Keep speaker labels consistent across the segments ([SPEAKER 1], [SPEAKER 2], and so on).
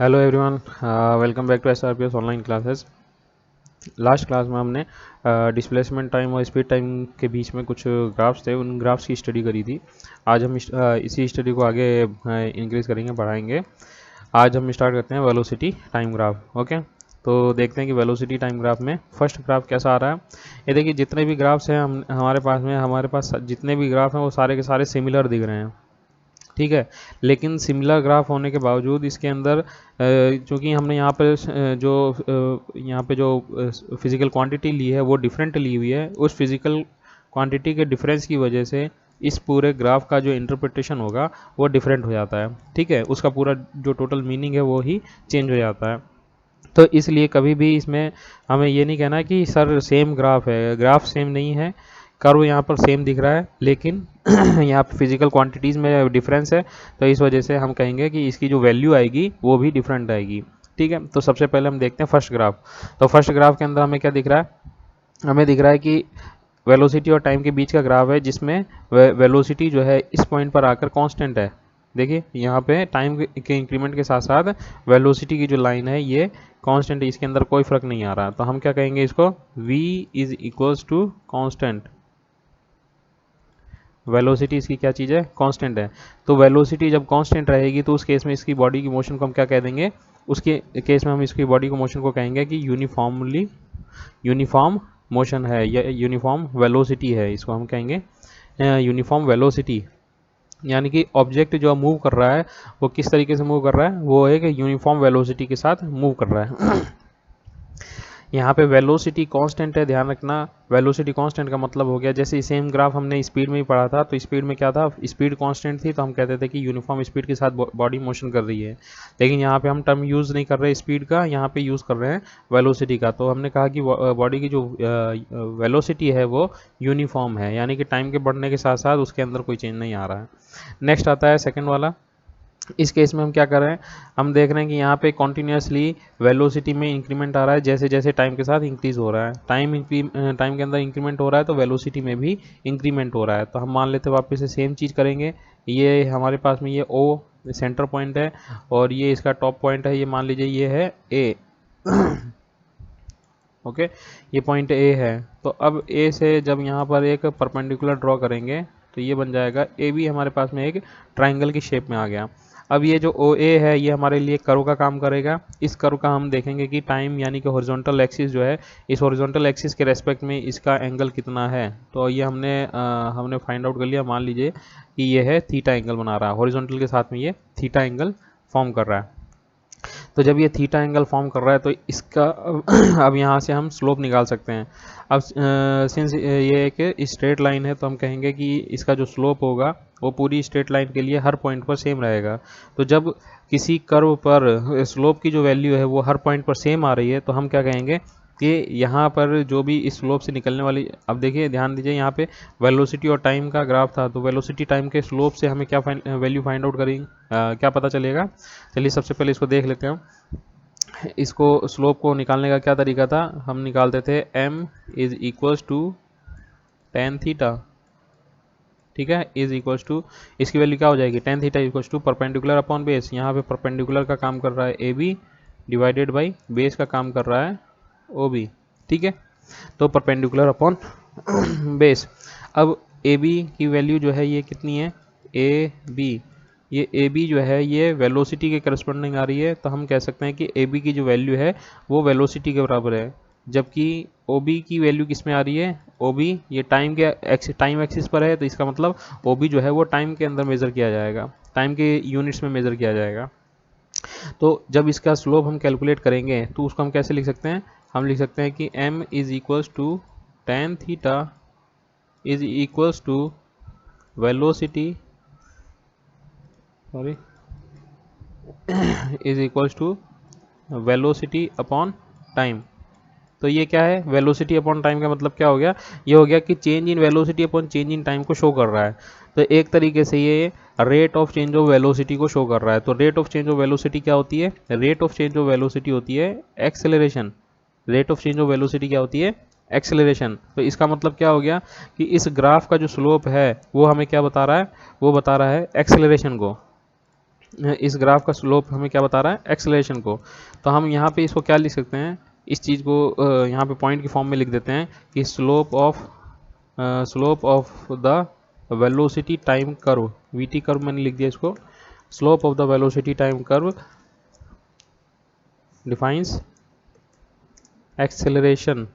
[SPEAKER 1] Hello everyone, welcome back to SRPS online classes. Last class में हमने displacement time और speed time के बीच में कुछ ग्राफ्स थे, उन ग्राफ्स की स्टडी करी थी। आज हम इसी स्टडी को आगे इंक्रीज करेंगे, बढ़ाएंगे। आज हम स्टार्ट करते हैं वेलोसिटी टाइम ग्राफ। ओके, तो देखते हैं कि वेलोसिटी टाइम ग्राफ में फर्स्ट ग्राफ कैसा आ रहा है। ये देखिए, जितने भी ग्राफ्स हैं हमारे पास जितने भी ग्राफ हैं वो सारे के सारे सिमिलर दिख रहे हैं, ठीक है। लेकिन सिमिलर ग्राफ होने के बावजूद इसके अंदर चूँकि हमने यहाँ पर यहाँ पे जो फिज़िकल क्वांटिटी ली है वो डिफरेंट ली हुई है, उस फिज़िकल क्वांटिटी के डिफरेंस की वजह से इस पूरे ग्राफ का जो इंटरप्रिटेशन होगा वो डिफरेंट हो जाता है, ठीक है। उसका पूरा जो टोटल मीनिंग है वो ही चेंज हो जाता है। तो इसलिए कभी भी इसमें हमें ये नहीं कहना कि सर सेम ग्राफ है, ग्राफ सेम नहीं है। कर्व यहाँ पर सेम दिख रहा है, लेकिन यहाँ पे फिजिकल क्वांटिटीज़ में डिफरेंस है, तो इस वजह से हम कहेंगे कि इसकी जो वैल्यू आएगी वो भी डिफरेंट आएगी, ठीक है। तो सबसे पहले हम देखते हैं फर्स्ट ग्राफ। तो फर्स्ट ग्राफ के अंदर हमें क्या दिख रहा है? हमें दिख रहा है कि वेलोसिटी और टाइम के बीच का ग्राफ है, जिसमें वेलोसिटी जो है इस पॉइंट पर आकर कांस्टेंट है। देखिए यहाँ पे टाइम के इंक्रीमेंट के साथ साथ वेलोसिटी की जो लाइन है ये कांस्टेंट है, इसके अंदर कोई फर्क नहीं आ रहा। तो हम क्या कहेंगे इसको? v is equals to constant. Velocity इसकी क्या चीज़ है? कांस्टेंट है। तो वेलोसिटी जब कांस्टेंट रहेगी तो उस केस में इसकी बॉडी की मोशन को हम क्या कह देंगे? उसके केस में हम इसकी बॉडी को मोशन को कहेंगे कि यूनिफॉर्म मोशन है या यूनिफॉर्म वेलोसिटी है। इसको हम कहेंगे यूनिफॉर्म वेलोसिटी, यानी कि ऑब्जेक्ट जो मूव कर रहा है वो किस तरीके से मूव कर रहा है, वो एक यूनिफॉर्म वेलोसिटी के साथ मूव कर रहा है। यहाँ पे वेलोसिटी कांस्टेंट है, ध्यान रखना। वेलोसिटी कांस्टेंट का मतलब हो गया, जैसे सेम ग्राफ हमने स्पीड में ही पढ़ा था, तो स्पीड में क्या था? स्पीड कांस्टेंट थी, तो हम कहते थे कि यूनिफॉर्म स्पीड के साथ बॉडी मोशन कर रही है। लेकिन यहाँ पे हम टर्म यूज़ नहीं कर रहे स्पीड का, यहाँ पे यूज़ कर रहे हैं वेलोसिटी का। तो हमने कहा कि बॉडी की जो वेलोसिटी है वो यूनिफॉर्म है, यानी कि टाइम के बढ़ने के साथ साथ उसके अंदर कोई चेंज नहीं आ रहा है। नेक्स्ट आता है सेकेंड वाला। इस केस में हम क्या कर रहे हैं? हम देख रहे हैं कि यहाँ पे कॉन्टीन्यूसली वेलोसिटी में इंक्रीमेंट आ रहा है, जैसे जैसे टाइम के साथ इंक्रीज हो रहा है। टाइम के अंदर इंक्रीमेंट हो रहा है तो वेलोसिटी में भी इंक्रीमेंट हो रहा है। तो हम मान लेते हैं वापस से सेम चीज़ करेंगे। ये हमारे पास में ये ओ सेंटर पॉइंट है और ये इसका टॉप पॉइंट है, ये मान लीजिए ये है ए। ओके, ये पॉइंट ए है। तो अब ए से जब यहाँ पर एक परपेंडिकुलर ड्रॉ करेंगे तो ये बन जाएगा ए बी, हमारे पास में एक ट्राइंगल की शेप में आ गया। अब ये जो ओ ए है ये हमारे लिए कर्व का काम करेगा। इस कर्व का हम देखेंगे कि टाइम यानी कि हॉरिजॉन्टल एक्सिस जो है, इस हॉरिजॉन्टल एक्सिस के रेस्पेक्ट में इसका एंगल कितना है। तो ये हमने फाइंड आउट कर लिया। मान लीजिए कि ये है थीटा एंगल बना रहा है, हॉरिजॉन्टल के साथ में ये थीटा एंगल फॉर्म कर रहा है। तो जब ये थीटा एंगल फॉर्म कर रहा है तो इसका अब यहाँ से हम स्लोप निकाल सकते हैं। अब सिंस ये एक स्ट्रेट लाइन है तो हम कहेंगे कि इसका जो स्लोप होगा वो पूरी स्ट्रेट लाइन के लिए हर पॉइंट पर सेम रहेगा। तो जब किसी कर्व पर स्लोप की जो वैल्यू है वो हर पॉइंट पर सेम आ रही है तो हम क्या कहेंगे कि यहाँ पर जो भी इस स्लोप से निकलने वाली, अब देखिए ध्यान दीजिए, यहाँ पे वेलोसिटी और टाइम का ग्राफ था, तो वेलोसिटी टाइम के स्लोप से हमें क्या वैल्यू फाइंड आउट करेंगे, क्या पता चलेगा? चलिए सबसे पहले इसको देख लेते हैं। इसको स्लोप को निकालने का क्या तरीका था? हम निकालते थे m is equals to tan theta, ठीक है, इज इक्वल्स टू, इसकी वैल्यू क्या हो जाएगी? Tan theta equals to perpendicular upon base. यहाँ पे परपेंडिकुलर का काम कर रहा है A B divided by base का काम कर रहा है ओ बी, ठीक है। तो परपेंडिकुलर अपॉन बेस। अब ए बी की वैल्यू जो है ये कितनी है? ए बी, ये ए बी जो है ये वेलोसिटी के करस्पॉन्डिंग आ रही है, तो हम कह सकते हैं कि ए बी की जो वैल्यू है वो वेलोसिटी के बराबर है। जबकि ओ बी की वैल्यू किस में आ रही है? ओ बी ये टाइम एक्सिस पर है, तो इसका मतलब ओ बी जो है वो टाइम के अंदर मेज़र किया जाएगा, टाइम के यूनिट्स में मेज़र किया जाएगा। तो जब इसका स्लोप हम कैलकुलेट करेंगे तो उसको हम कैसे लिख सकते हैं? हम लिख सकते हैं कि m is equals to tan theta is equals to velocity, sorry, is equals to velocity upon time. तो ये क्या है? वेलोसिटी अपॉन टाइम का मतलब क्या हो गया? ये हो गया कि change in velocity upon change in time को शो कर रहा है। तो एक तरीके से ये rate of change of velocity को शो कर रहा है। तो rate of change of velocity क्या होती है? Rate of change of velocity होती है acceleration. Rate of change of velocity क्या होती है? एक्सेलरेशन। तो इसका मतलब क्या हो गया कि इस ग्राफ का जो स्लोप है वो हमें क्या बता रहा है? वो बता रहा है एक्सेलरेशन को। इस ग्राफ का स्लोप हमें क्या बता रहा है, एक्सेलरेशन को। तो हम यहाँ पे इसको क्या लिख सकते हैं, इस चीज़ को यहाँ पे पॉइंट की फॉर्म में लिख देते हैं कि slope of the velocity time curve, VT curve मैंने लिख दिया इसको, slope of the velocity time curve defines acceleration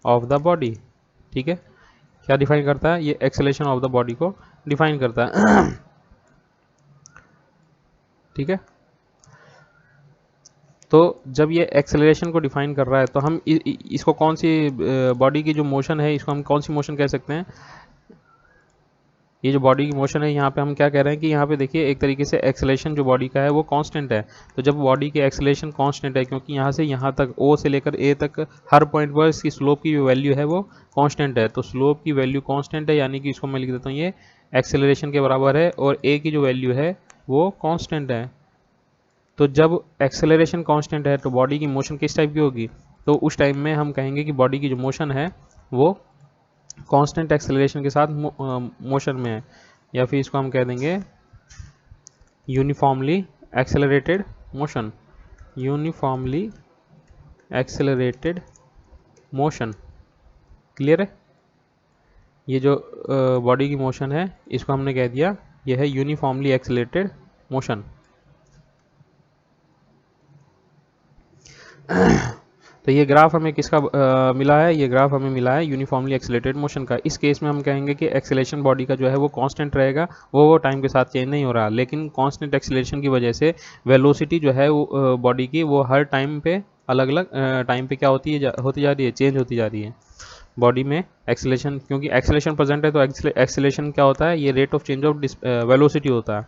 [SPEAKER 1] of the body. ठीक है, क्या डिफाइन करता है, ये एक्सेलरेशन ऑफ द बॉडी को डिफाइन करता है। ठीक है, तो जब ये एक्सेलरेशन को डिफाइन कर रहा है तो हम इसको कौन सी बॉडी की जो मोशन है इसको हम कौन सी मोशन कह सकते हैं, ये जो बॉडी की मोशन है यहाँ पे हम क्या कह रहे हैं कि यहाँ पे देखिए एक तरीके से एक्सेलरेशन जो बॉडी का है वो कांस्टेंट है। तो जब बॉडी की एक्सेलरेशन कांस्टेंट है, क्योंकि यहाँ से यहाँ तक ओ से लेकर ए तक हर पॉइंट पर इसकी स्लोप की जो वैल्यू है वो कांस्टेंट है, तो स्लोप की वैल्यू कांस्टेंट है, यानी कि इसको मैं लिख देता हूँ ये एक्सेलरेशन के बराबर है, और ए की जो वैल्यू है वो कांस्टेंट है। तो जब एक्सेलरेशन कांस्टेंट है तो बॉडी की मोशन किस टाइप की होगी, तो उस टाइम में हम कहेंगे कि बॉडी की जो मोशन है वो कांस्टेंट एक्सेलरेशन के साथ मोशन में है, या फिर इसको हम कह देंगे uniformly accelerated motion, uniformly accelerated motion. Clear है, ये जो बॉडी की मोशन है इसको हमने कह दिया ये है यूनिफॉर्मली एक्सेलरेटेड मोशन। तो ये ग्राफ हमें किसका मिला है, ये ग्राफ हमें मिला है यूनिफॉर्मली एक्सेलरेटेड मोशन का। इस केस में हम कहेंगे कि एक्सेलरेशन बॉडी का जो है वो कांस्टेंट रहेगा, वो टाइम के साथ चेंज नहीं हो रहा, लेकिन कांस्टेंट एक्सेलरेशन की वजह से वेलोसिटी जो है वो बॉडी की वो हर टाइम पे अलग अलग टाइम पे क्या होती जा रही है, चेंज होती जा रही है बॉडी में एक्सेलरेशन। क्योंकि एक्सेलरेशन प्रेजेंट है तो एक्सेलरेशन क्या होता है, ये rate of change of velocity होता है।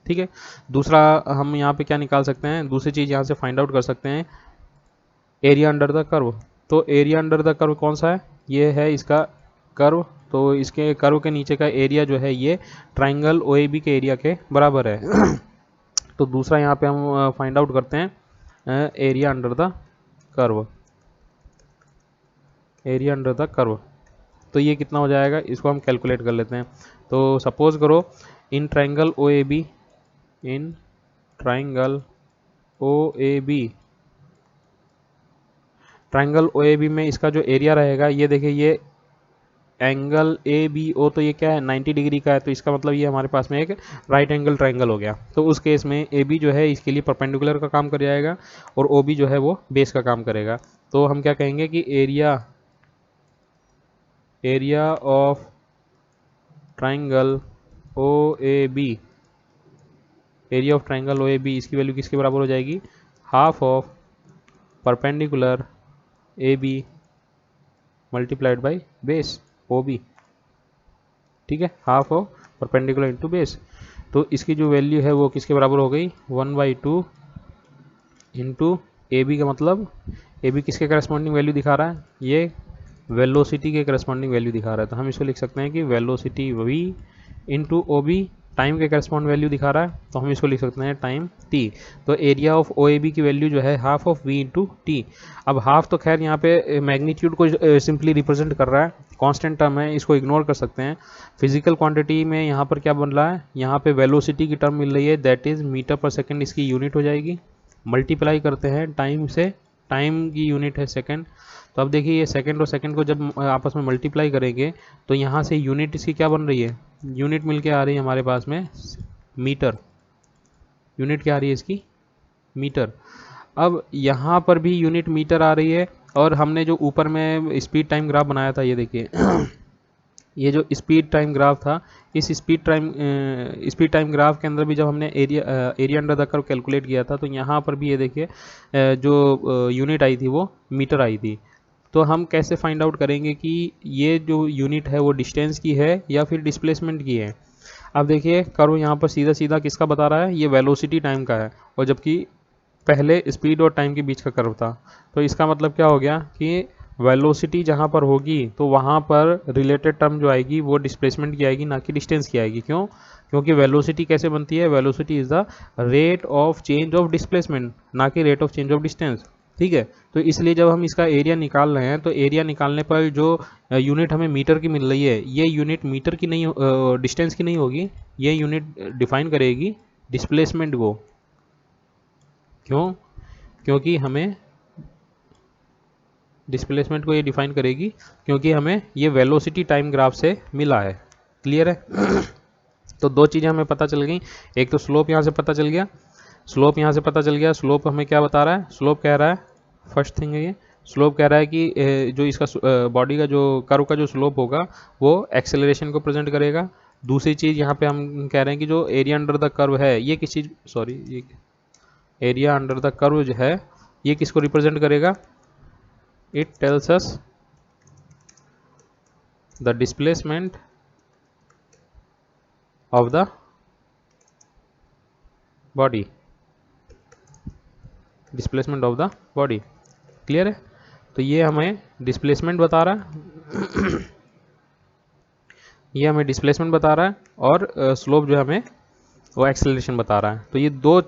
[SPEAKER 1] ठीक है, दूसरा हम यहाँ पे क्या निकाल सकते हैं, दूसरी चीज़ यहाँ से फाइंड आउट कर सकते हैं एरिया अंडर द कर्व। तो एरिया अंडर द कर्व कौन सा है, ये है इसका कर्व, तो इसके कर्व के नीचे का एरिया जो है ये ट्राइंगल OAB के एरिया के बराबर है। तो दूसरा यहाँ पे हम फाइंड आउट करते हैं area under the curve, area under the curve. तो ये कितना हो जाएगा, इसको हम कैलकुलेट कर लेते हैं। तो सपोज करो in triangle OAB, in triangle OAB, triangle OAB में इसका जो एरिया रहेगा, ये देखिए ये एंगल ABO, तो ये क्या है 90 डिग्री का है, तो इसका मतलब ये हमारे पास में एक राइट एंगल ट्राइंगल हो गया। तो उस केस में AB जो है इसके लिए परपेंडिकुलर का काम कर जाएगा और OB जो है वो बेस का काम करेगा। तो हम क्या कहेंगे कि area of triangle OAB, area of triangle OAB इसकी वैल्यू किसके बराबर हो जाएगी, half of perpendicular AB multiplied by base OB। ठीक है, half of perpendicular into base. तो इसकी जो वैल्यू है वो किसके बराबर हो गई, 1/2 इंटू AB का मतलब AB किसके करस्पॉन्डिंग वैल्यू दिखा रहा है, ये वेलोसिटी के करस्पॉन्डिंग वैल्यू दिखा रहा है। तो हम इसको लिख सकते हैं कि velocity V into OB time के करस्पॉन्ड वैल्यू दिखा रहा है, तो हम इसको लिख सकते हैं टाइम T। तो एरिया ऑफ OAB की वैल्यू जो है half of V into T। अब हाफ तो खैर यहाँ पे मैग्नीट्यूड को सिंपली रिप्रेजेंट कर रहा है, कांस्टेंट टर्म है, इसको इग्नोर कर सकते हैं। फिजिकल क्वांटिटी में यहाँ पर क्या बन रहा है, यहाँ पे वेलोसिटी की टर्म मिल रही है, दैट इज मीटर पर सेकेंड इसकी यूनिट हो जाएगी, मल्टीप्लाई करते हैं टाइम से, टाइम की यूनिट है सेकेंड। तो अब देखिए ये सेकंड और सेकंड को जब आपस में मल्टीप्लाई करेंगे तो यहाँ से यूनिट इसकी क्या बन रही है, यूनिट मिल के आ रही है हमारे पास में मीटर, यूनिट क्या आ रही है इसकी, मीटर। अब यहाँ पर भी यूनिट मीटर आ रही है, और हमने जो ऊपर में स्पीड टाइम ग्राफ बनाया था, ये देखिए ये जो स्पीड टाइम ग्राफ था, इस स्पीड टाइम ग्राफ के अंदर भी जब हमने area under the curve calculate किया था, तो यहाँ पर भी ये देखिए जो यूनिट आई थी वो मीटर आई थी। तो हम कैसे फाइंड आउट करेंगे कि ये जो यूनिट है वो डिस्टेंस की है या फिर डिस्प्लेसमेंट की है। अब देखिए कर्व यहाँ पर सीधा सीधा किसका बता रहा है, ये वेलोसिटी टाइम का है, और जबकि पहले स्पीड और टाइम के बीच का कर्व था। तो इसका मतलब क्या हो गया कि वेलोसिटी जहाँ पर होगी तो वहाँ पर रिलेटेड टर्म जो आएगी वो डिस्प्लेसमेंट की आएगी, ना कि डिस्टेंस की आएगी। क्यों, क्योंकि वेलोसिटी कैसे बनती है, velocity is the rate of change of displacement, ना कि rate of change of distance. ठीक है, तो इसलिए जब हम इसका एरिया निकाल रहे हैं तो एरिया निकालने पर जो यूनिट हमें मीटर की मिल रही है, ये यूनिट मीटर की नहीं, डिस्टेंस की नहीं होगी, ये यूनिट डिफाइन करेगी डिस्प्लेसमेंट को। क्यों? क्योंकि हमें डिस्प्लेसमेंट को ये डिफाइन करेगी क्योंकि हमें ये वेलोसिटी टाइम ग्राफ से मिला है। क्लियर है? तो दो चीज़ें हमें पता चल गई, एक तो स्लोप यहाँ से पता चल गया, स्लोप यहाँ से पता चल गया। स्लोप हमें क्या बता रहा है? स्लोप कह रहा है, फर्स्ट थिंग है ये, स्लोप कह रहा है कि जो इसका बॉडी का जो कर्व का जो स्लोप होगा वो एक्सेलरेशन को प्रेजेंट करेगा। दूसरी चीज़ यहाँ पे हम कह रहे हैं कि जो एरिया अंडर द कर्व है ये किस चीज़, सॉरी, ये एरिया अंडर द कर्व जो है ये किसको रिप्रेजेंट करेगा? It tells us the displacement of the body, displacement of the body. Clear है? तो ये हमें डिस्प्लेसमेंट बता रहा है ये हमें डिस्प्लेसमेंट बता रहा है और स्लोप जो है हमें वो एक्सेलरेशन बता रहा है। तो ये दो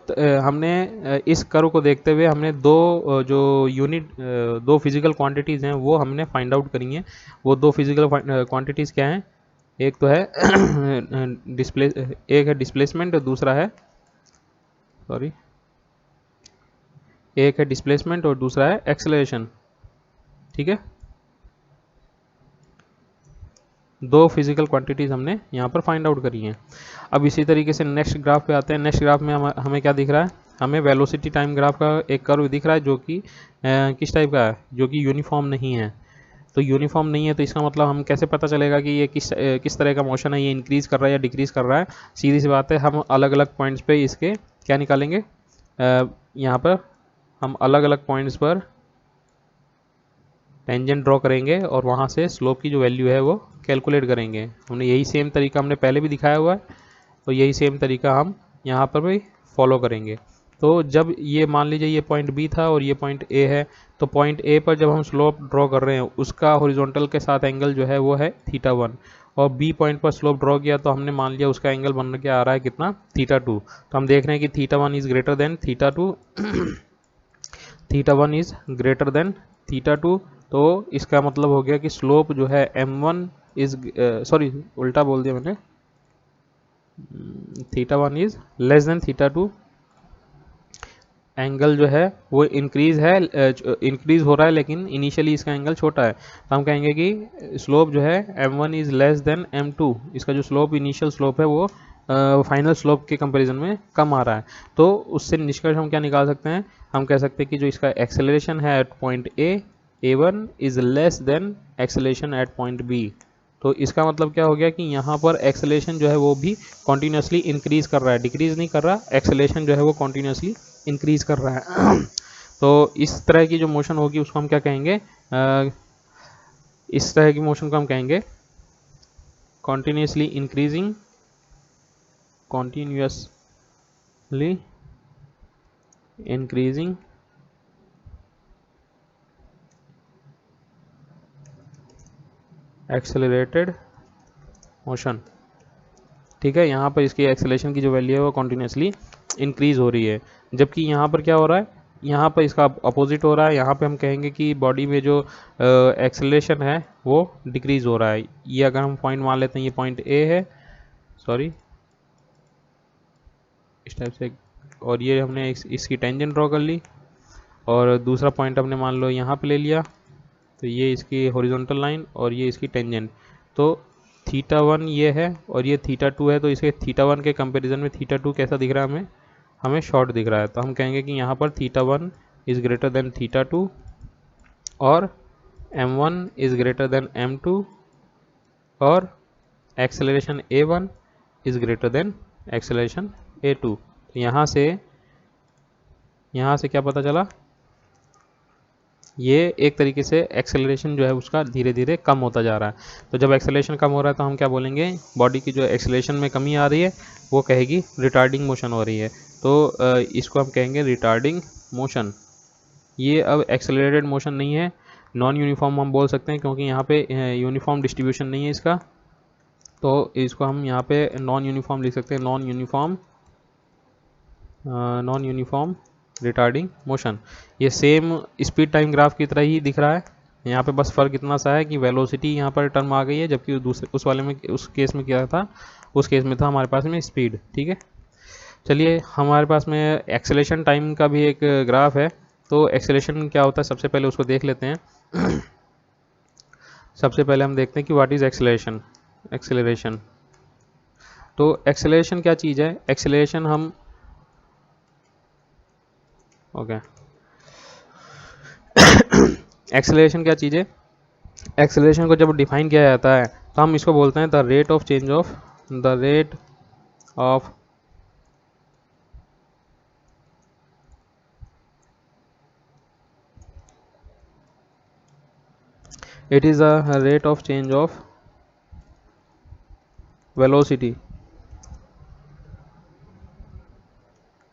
[SPEAKER 1] हमने इस कर्व को देखते हुए हमने दो फिजिकल क्वांटिटीज़ हैं वो हमने फाइंड आउट करी हैं। वो दो फिजिकल क्वांटिटीज़ क्या हैं? एक तो है एक है डिस्प्लेसमेंट और दूसरा है, सॉरी, एक है डिस्प्लेसमेंट और दूसरा है एक्सेलरेशन। ठीक है, दो फिजिकल क्वांटिटीज़ हमने यहाँ पर फाइंड आउट करी हैं। अब इसी तरीके से नेक्स्ट ग्राफ पे आते हैं। नेक्स्ट ग्राफ में हमें क्या दिख रहा है? हमें वेलोसिटी टाइम ग्राफ का एक कर्व दिख रहा है जो कि किस टाइप का है? जो कि यूनिफॉर्म नहीं है। तो यूनिफॉर्म नहीं है तो इसका मतलब हम कैसे पता चलेगा कि ये किस तरह का मोशन है? ये इंक्रीज़ कर रहा है या डिक्रीज़ कर रहा है? सीधी सी बात है, हम अलग अलग पॉइंट्स पे इसके क्या निकालेंगे? यहाँ पर हम अलग अलग पॉइंट्स पर टेंजेंट ड्रॉ करेंगे और वहाँ से स्लोप की जो वैल्यू है वो कैलकुलेट करेंगे। हमने यही सेम तरीका हमने पहले भी दिखाया हुआ है, तो यही सेम तरीका हम यहाँ पर भी फॉलो करेंगे। तो जब ये मान लीजिए ये पॉइंट बी था और ये पॉइंट ए है, तो पॉइंट ए पर जब हम स्लोप ड्रॉ कर रहे हैं उसका हॉरिजॉन्टल के साथ एंगल जो है वो है θ1, और बी पॉइंट पर स्लोप ड्रॉ किया तो हमने मान लिया उसका एंगल बन के आ रहा है कितना? θ2। तो हम देख रहे हैं कि θ1 is greater than θ2 θ1 is greater than θ2। तो इसका मतलब हो गया कि स्लोप जो है m1 इज, सॉरी उल्टा बोल दिया मैंने, θ1 इज लेस देन θ2। एंगल जो है वो इंक्रीज हो रहा है लेकिन इनिशियली इसका एंगल छोटा है, तो हम कहेंगे कि स्लोप जो है m1 is less then m2। इसका जो स्लोप इनिशियल स्लोप है वो फाइनल स्लोप के कंपैरिजन में कम आ रहा है। तो उससे निष्कर्ष हम क्या निकाल सकते हैं? हम कह सकते हैं कि जो इसका एक्सेलरेशन है at point a1 is less than acceleration at point b। तो इसका मतलब क्या हो गया कि यहाँ पर एक्सेलरेशन जो है वो भी कॉन्टीन्यूसली इंक्रीज कर रहा है, डिक्रीज नहीं कर रहा। एक्सेलरेशन जो है वो कॉन्टीन्यूसली इंक्रीज कर रहा है। तो इस तरह की जो मोशन होगी उसको हम क्या कहेंगे? इस तरह की मोशन को हम कहेंगे कॉन्टीन्यूसली इंक्रीजिंग एक्सेलरेटेड मोशन। ठीक है, यहाँ पर इसकी एक्सेलरेशन की जो वैल्यू है वो कॉन्टीन्यूसली इंक्रीज हो रही है, जबकि यहाँ पर क्या हो रहा है? यहाँ पर इसका अपोजिट हो रहा है। यहाँ पे हम कहेंगे कि बॉडी में जो एक्सेलरेशन है वो डिक्रीज हो रहा है। ये अगर हम पॉइंट मान लेते हैं, ये पॉइंट ए है, सॉरी, इस टाइप से, और ये हमने इसकी टेंजेंट ड्रॉ कर ली, और दूसरा पॉइंट हमने मान लो यहाँ पे ले लिया, तो ये इसकी हॉरिजॉन्टल लाइन और ये इसकी टेंजेंट। तो θ1 ये है और ये θ2 है, तो इसके θ1 के कंपैरिजन में θ2 कैसा दिख रहा है? हमें शॉर्ट दिख रहा है। तो हम कहेंगे कि यहाँ पर θ1 इज़ ग्रेटर देन θ2 और m1 is greater then m2 और acceleration a1 is greater then acceleration a2। तो यहाँ से क्या पता चला? ये एक तरीके से एक्सेलरेशन जो है उसका धीरे धीरे कम होता जा रहा है। तो जब एक्सेलरेशन कम हो रहा है तो हम क्या बोलेंगे? बॉडी की जो एक्सेलरेशन में कमी आ रही है वो कहेगी रिटार्डिंग मोशन हो रही है। तो इसको हम कहेंगे रिटार्डिंग मोशन। ये अब एक्सेलरेटेड मोशन नहीं है, नॉन यूनिफॉर्म हम बोल सकते हैं, क्योंकि यहाँ पे यूनिफॉर्म डिस्ट्रीब्यूशन नहीं है इसका। तो इसको हम यहाँ पे नॉन यूनिफॉर्म लिख सकते हैं, नॉन यूनिफॉर्म रिटार्डिंग मोशन। ये सेम स्पीड टाइम ग्राफ की तरह ही दिख रहा है। यहाँ पे बस फ़र्क इतना सा है कि वेलोसिटी यहाँ पर टर्म आ गई है, जबकि उस केस में क्या था? उस केस में था हमारे पास में स्पीड। ठीक है, चलिए हमारे पास में एक्सेलेरेशन टाइम का भी एक ग्राफ है। तो एक्सेलेरेशन क्या होता है सबसे पहले उसको देख लेते हैं। सबसे पहले हम देखते हैं कि व्हाट इज एक्सेलेरेशन। एक्सेलरेशन, तो एक्सेलरेशन क्या चीज़ है? एक्सेलरेशन हम ओके एक्सेलरेशन क्या चीज़ है? एक्सेलरेशन को जब डिफाइन किया जाता है तो हम इसको बोलते हैं the rate of change of the rate of it is a rate of change of velocity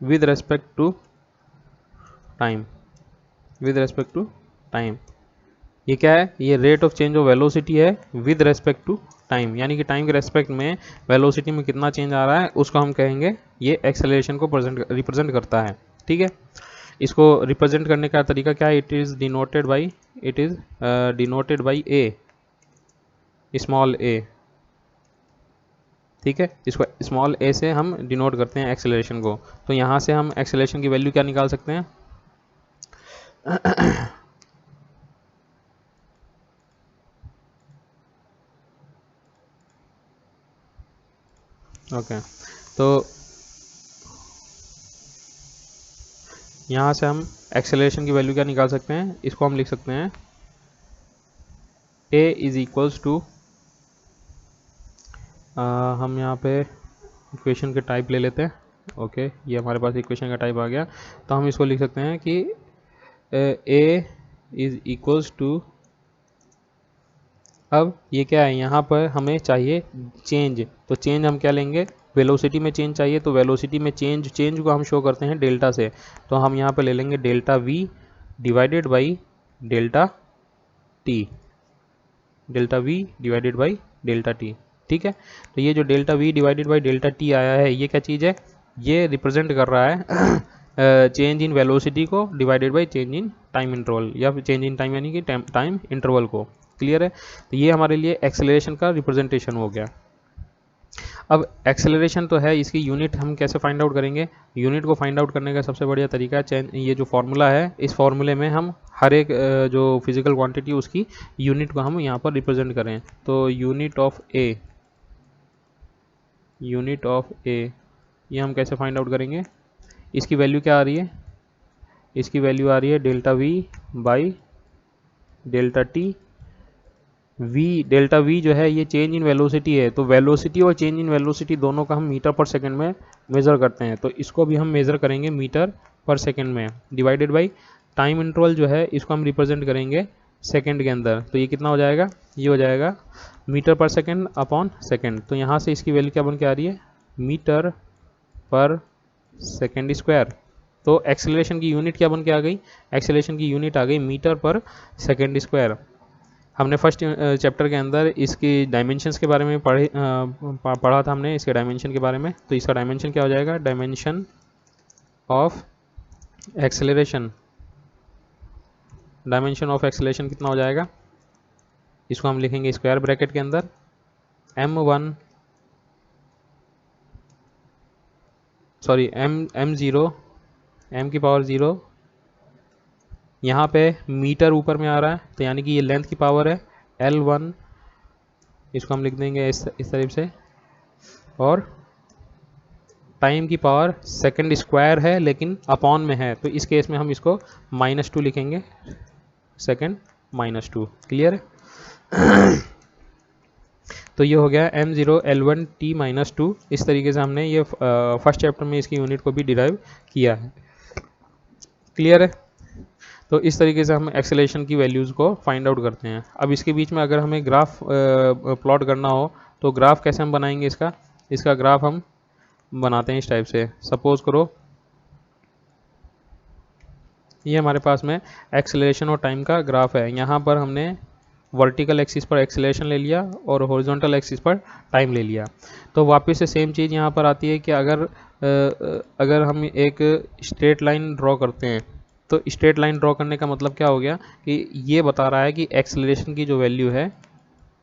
[SPEAKER 1] with respect to time, with respect to time। ये क्या है? ये rate of change of velocity है विद रेस्पेक्ट टू टाइम, यानी कि time के respect में velocity में कितना चेंज आ रहा है उसको हम कहेंगे ये एक्सेलरेशन को रिप्रेजेंट करता है। ठीक है, इसको रिप्रेजेंट करने का तरीका क्या है? It is denoted by a, small a. ठीक है, इसको स्मॉल ए से हम डिनोट करते हैं एक्सेलरेशन को। तो यहाँ से हम एक्सेलरेशन की वैल्यू क्या निकाल सकते हैं? ओके तो यहाँ से हम एक्सेलरेशन की वैल्यू क्या निकाल सकते हैं? इसको हम लिख सकते हैं a इज इक्वल्स टू, हम यहाँ पे इक्वेशन के टाइप ले लेते हैं। ओके, ये हमारे पास इक्वेशन का टाइप आ गया। तो हम इसको लिख सकते हैं कि a इज इक्वल्स टू, अब ये क्या है? यहाँ पर हमें चाहिए चेंज, तो चेंज हम क्या लेंगे? वेलोसिटी में चेंज चाहिए, तो वेलोसिटी में चेंज को हम शो करते हैं डेल्टा से। तो हम यहाँ पर ले लेंगे delta v divided by delta t, delta v divided by delta t। ठीक है, तो ये जो delta v divided by delta t आया है, ये क्या चीज़ है? ये रिप्रेजेंट कर रहा है चेंज इन वेलोसिटी को divided by change in time interval, या फिर चेंज इन टाइम यानी कि टाइम इंटरवल को। क्लियर है? तो ये हमारे लिए एक्सेलरेशन का रिप्रेजेंटेशन हो गया। अब एक्सेलरेशन तो है, इसकी यूनिट हम कैसे फाइंड आउट करेंगे? यूनिट को फाइंड आउट करने का सबसे बढ़िया तरीका है ये जो फार्मूला है, इस फार्मूले में हम हर एक जो फिजिकल क्वांटिटी उसकी यूनिट को हम यहाँ पर रिप्रेजेंट करें। तो यूनिट ऑफ ए, ये हम कैसे फाइंड आउट करेंगे? इसकी वैल्यू क्या आ रही है? इसकी वैल्यू आ रही है delta we by delta T. Delta we जो है ये चेंज इन वेलोसिटी है, तो वेलोसिटी और चेंज इन वेलोसिटी दोनों का हम मीटर पर सेकंड में मेज़र करते हैं। तो इसको भी हम मेज़र करेंगे मीटर पर सेकंड में, डिवाइडेड बाई टाइम इंटरवल जो है इसको हम रिप्रेजेंट करेंगे सेकंड के अंदर। तो ये कितना हो जाएगा? ये हो जाएगा मीटर पर सेकंड अपॉन सेकंड। तो यहाँ से इसकी वैल्यू क्या बन के आ रही है? मीटर पर सेकंड स्क्वायर। तो एक्सेलरेशन की यूनिट क्या बन के आ गई? एक्सेलरेशन की यूनिट आ गई मीटर पर सेकंड स्क्वायर। हमने फर्स्ट चैप्टर के अंदर इसकी डायमेंशंस के बारे में पढ़ा था हमने, इसके डायमेंशन के बारे में। तो इसका डायमेंशन क्या हो जाएगा? Dimension of acceleration, dimension of acceleration कितना हो जाएगा? इसको हम लिखेंगे स्क्वायर ब्रैकेट के अंदर m0 m की पावर 0, यहाँ पे मीटर ऊपर में आ रहा है तो यानी कि ये लेंथ की पावर है L1, इसको हम लिख देंगे इस तरफ से, और टाइम की पावर सेकंड स्क्वायर है लेकिन अपॉन में है, तो इस केस में हम इसको -2 लिखेंगे, सेकंड -2। क्लियर है? तो ये हो गया m0 L1 t -2। इस तरीके से हमने ये फर्स्ट चैप्टर में इसकी यूनिट को भी डिराइव किया है। क्लियर है? तो इस तरीके से हम एक्सेलरेशन की वैल्यूज़ को फाइंड आउट करते हैं। अब इसके बीच में अगर हमें ग्राफ प्लॉट करना हो तो ग्राफ कैसे हम बनाएंगे? इसका ग्राफ हम बनाते हैं इस टाइप से। सपोज करो ये हमारे पास में एक्सेलरेशन और टाइम का ग्राफ है। यहाँ पर हमने वर्टिकल एक्सिस पर एक्सेलरेशन ले लिया और हॉरिजॉन्टल एक्सिस पर टाइम ले लिया। तो वापस से सेम चीज़ यहाँ पर आती है कि अगर हम एक स्ट्रेट लाइन ड्रॉ करते हैं, तो स्ट्रेट लाइन ड्रॉ करने का मतलब क्या हो गया कि ये बता रहा है कि एक्सेलरेशन की जो वैल्यू है,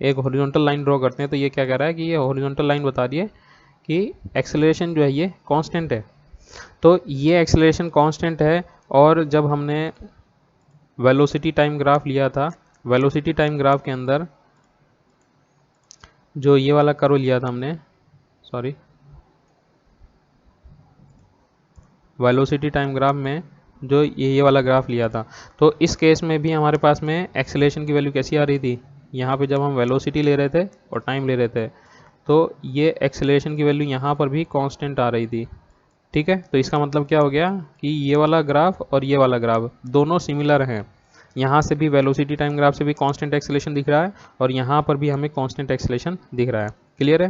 [SPEAKER 1] एक हॉरिजॉन्टल लाइन ड्रॉ करते हैं तो ये क्या कह रहा है कि ये हॉरिजॉन्टल लाइन बता रही है कि एक्सेलरेशन जो है ये कांस्टेंट है। तो ये एक्सेलरेशन कांस्टेंट है। और जब हमने वेलोसिटी टाइम ग्राफ लिया था, वेलोसिटी टाइम ग्राफ के अंदर जो ये वाला कर्व लिया था हमने, सॉरी, वेलोसिटी टाइम ग्राफ में जो ये वाला ग्राफ लिया था, तो इस केस में भी हमारे पास में एक्सेलरेशन की वैल्यू कैसी आ रही थी, यहाँ पे जब हम वेलोसिटी ले रहे थे और टाइम ले रहे थे, तो ये एक्सेलरेशन की वैल्यू यहाँ पर भी कांस्टेंट आ रही थी। ठीक है, तो इसका मतलब क्या हो गया कि ये वाला ग्राफ और ये वाला ग्राफ दोनों सिमिलर हैं। यहाँ से भी वेलोसिटी टाइम ग्राफ से भी कांस्टेंट एक्सेलरेशन दिख रहा है और यहाँ पर भी हमें कांस्टेंट एक्सेलरेशन दिख रहा है। क्लियर है?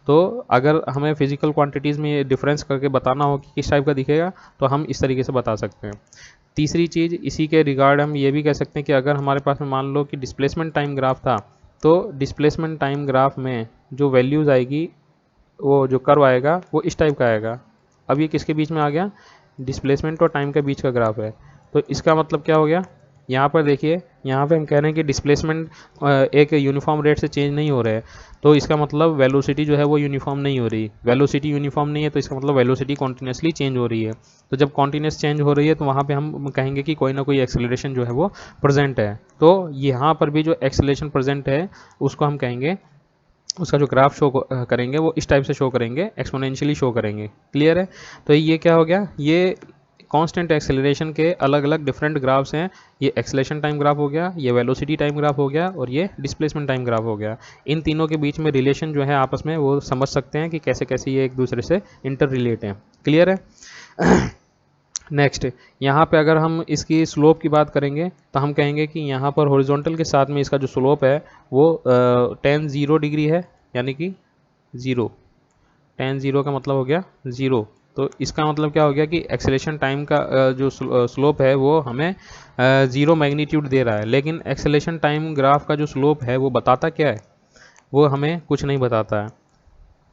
[SPEAKER 1] तो अगर हमें फिजिकल क्वांटिटीज़ में ये डिफरेंस करके बताना हो कि किस टाइप का दिखेगा, तो हम इस तरीके से बता सकते हैं। तीसरी चीज़ इसी के रिगार्ड हम ये भी कह सकते हैं कि अगर हमारे पास में मान लो कि डिस्प्लेसमेंट टाइम ग्राफ था, तो डिस्प्लेसमेंट टाइम ग्राफ में जो वैल्यूज़ आएगी, वो जो कर्व आएगा वो इस टाइप का आएगा। अब ये किसके बीच में आ गया? डिस्प्लेसमेंट और टाइम के बीच का ग्राफ है। तो इसका मतलब क्या हो गया? यहाँ पर देखिए, यहाँ पे हम कह रहे हैं कि डिस्प्लेसमेंट एक यूनिफॉर्म रेट से चेंज नहीं हो रहे हैं, तो इसका मतलब वेलोसिटी जो है वो यूनिफॉर्म नहीं हो रही। वेलोसिटी यूनिफॉर्म नहीं है तो इसका मतलब वेलोसिटी कॉन्टिन्यूसली चेंज हो रही है। तो जब कॉन्टिन्यूस चेंज हो रही है तो वहाँ पे हम कहेंगे कि कोई ना कोई एक्सेलरेशन जो है वो प्रेजेंट है। तो यहाँ पर भी जो एक्सेलरेशन प्रेजेंट है उसको हम कहेंगे, उसका जो ग्राफ शो करेंगे वो इस टाइप से शो करेंगे, एक्सपोनेंशियली शो करेंगे। क्लियर है? तो ये क्या हो गया? ये कांस्टेंट एक्सेलरेशन के अलग अलग डिफरेंट ग्राफ्स हैं। ये एक्सेलरेशन टाइम ग्राफ हो गया, ये वेलोसिटी टाइम ग्राफ हो गया और ये डिस्प्लेसमेंट टाइम ग्राफ हो गया। इन तीनों के बीच में रिलेशन जो है आपस में वो समझ सकते हैं कि कैसे कैसे ये एक दूसरे से इंटर रिलेट हैं। क्लियर है? नेक्स्ट, यहाँ पे अगर हम इसकी स्लोप की बात करेंगे तो हम कहेंगे कि यहाँ पर हॉरिजॉन्टल के साथ में इसका जो स्लोप है वो tan 0 डिग्री है, यानी कि 0। tan 0 का मतलब हो गया 0। तो इसका मतलब क्या हो गया कि एक्सेलरेशन टाइम का जो स्लोप है वो हमें 0 मैग्नीट्यूड दे रहा है, लेकिन एक्सेलरेशन टाइम ग्राफ का जो स्लोप है वो बताता क्या है? वो हमें कुछ नहीं बताता है।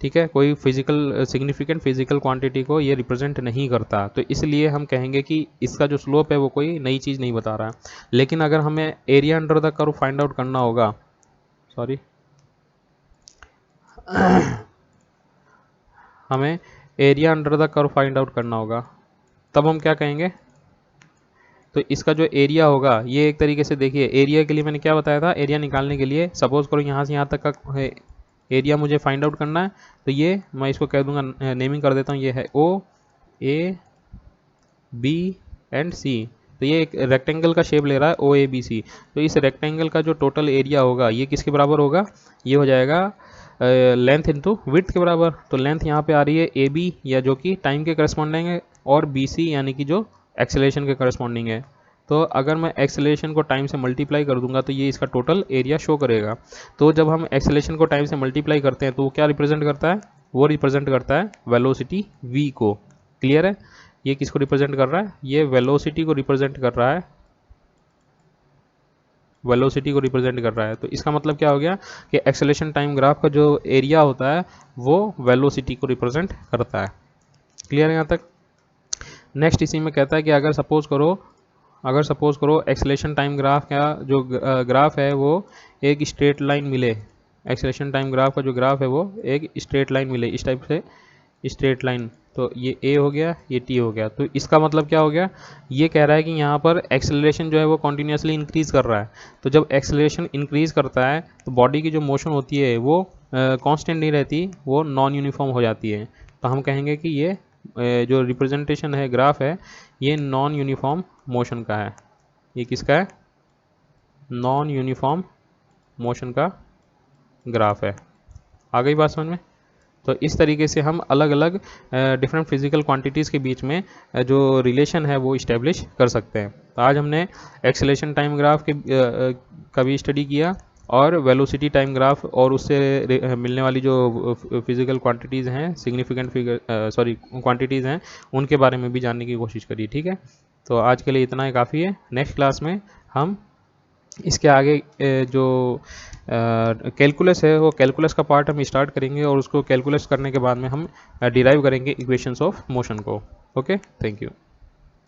[SPEAKER 1] ठीक है, कोई फिजिकल सिग्निफिकेंट फिजिकल क्वांटिटी को ये रिप्रेजेंट नहीं करता, तो इसलिए हम कहेंगे कि इसका जो स्लोप है वो कोई नई चीज़ नहीं बता रहा है। लेकिन अगर हमें area under the curve find out करना होगा, सॉरी हमें area under the curve find out करना होगा, तब हम क्या कहेंगे? तो इसका जो एरिया होगा, ये एक तरीके से देखिए, एरिया के लिए मैंने क्या बताया था, एरिया निकालने के लिए सपोज करो यहाँ से यहाँ तक का एरिया मुझे फाइंड आउट करना है, तो ये मैं इसको कह दूंगा, नेमिंग कर देता हूँ, ये है O A B and C। तो ये एक रेक्टेंगल का शेप ले रहा है OABC। तो इस रेक्टेंगल का जो टोटल एरिया होगा ये किसके बराबर होगा? ये हो जाएगा लेंथ इंटू विड्थ के बराबर। तो लेंथ यहाँ पे आ रही है AB, या जो कि टाइम के करस्पॉन्डिंग है, और BC यानी कि जो एक्सेलरेशन के करस्पॉन्डिंग है। तो अगर मैं एक्सेलरेशन को टाइम से मल्टीप्लाई कर दूंगा तो ये इसका टोटल एरिया शो करेगा। तो जब हम एक्सेलरेशन को टाइम से मल्टीप्लाई करते हैं तो वो क्या रिप्रेजेंट करता है? वो रिप्रेजेंट करता है वेलोसिटी v को। क्लियर है? ये किसको रिप्रेजेंट कर रहा है? ये वेलोसिटी को रिप्रेजेंट कर रहा है, वेलोसिटी को रिप्रेजेंट कर रहा है। तो इसका मतलब क्या हो गया कि एक्सेलरेशन टाइम ग्राफ का जो एरिया होता है वो वेलोसिटी को रिप्रेजेंट करता है। क्लियर है यहाँ तक? नेक्स्ट इसी में कहता है कि अगर सपोज करो एक्सेलरेशन टाइम ग्राफ का जो ग्राफ है वो एक स्ट्रेट लाइन मिले, एक्सेलरेशन टाइम ग्राफ का जो ग्राफ है वो एक स्ट्रेट लाइन मिले, इस टाइप से स्ट्रेट लाइन। तो ये A हो गया, ये T हो गया। तो इसका मतलब क्या हो गया? ये कह रहा है कि यहाँ पर एक्सेलरेशन जो है वो कॉन्टीन्यूसली इंक्रीज़ कर रहा है। तो जब एक्सेलरेशन इंक्रीज़ करता है तो बॉडी की जो मोशन होती है वो कांस्टेंट नहीं रहती, वो नॉन यूनिफॉर्म हो जाती है। तो हम कहेंगे कि ये जो रिप्रेजेंटेशन है ग्राफ है ये नॉन यूनिफॉर्म मोशन का है। ये किसका है? नॉन यूनिफॉर्म मोशन का ग्राफ है। आ गई बात समझ में? तो इस तरीके से हम अलग अलग डिफरेंट फिजिकल क्वांटिटीज़ के बीच में जो रिलेशन है वो इस्टेब्लिश कर सकते हैं। तो आज हमने एक्सेलरेशन टाइम ग्राफ के का भी स्टडी किया, और वेलोसिटी टाइम ग्राफ और उससे मिलने वाली जो फिजिकल क्वांटिटीज़ हैं, सिग्निफिकेंट क्वांटिटीज़ हैं, उनके बारे में भी जानने की कोशिश करी। ठीक है, तो आज के लिए इतना ही काफ़ी है। नेक्स्ट क्लास में हम इसके आगे जो कैलकुलस है वो कैलकुलस का पार्ट हम स्टार्ट करेंगे, और उसको कैलकुलस करने के बाद में हम डिराइव करेंगे इक्वेशंस ऑफ मोशन को। Okay, thank you.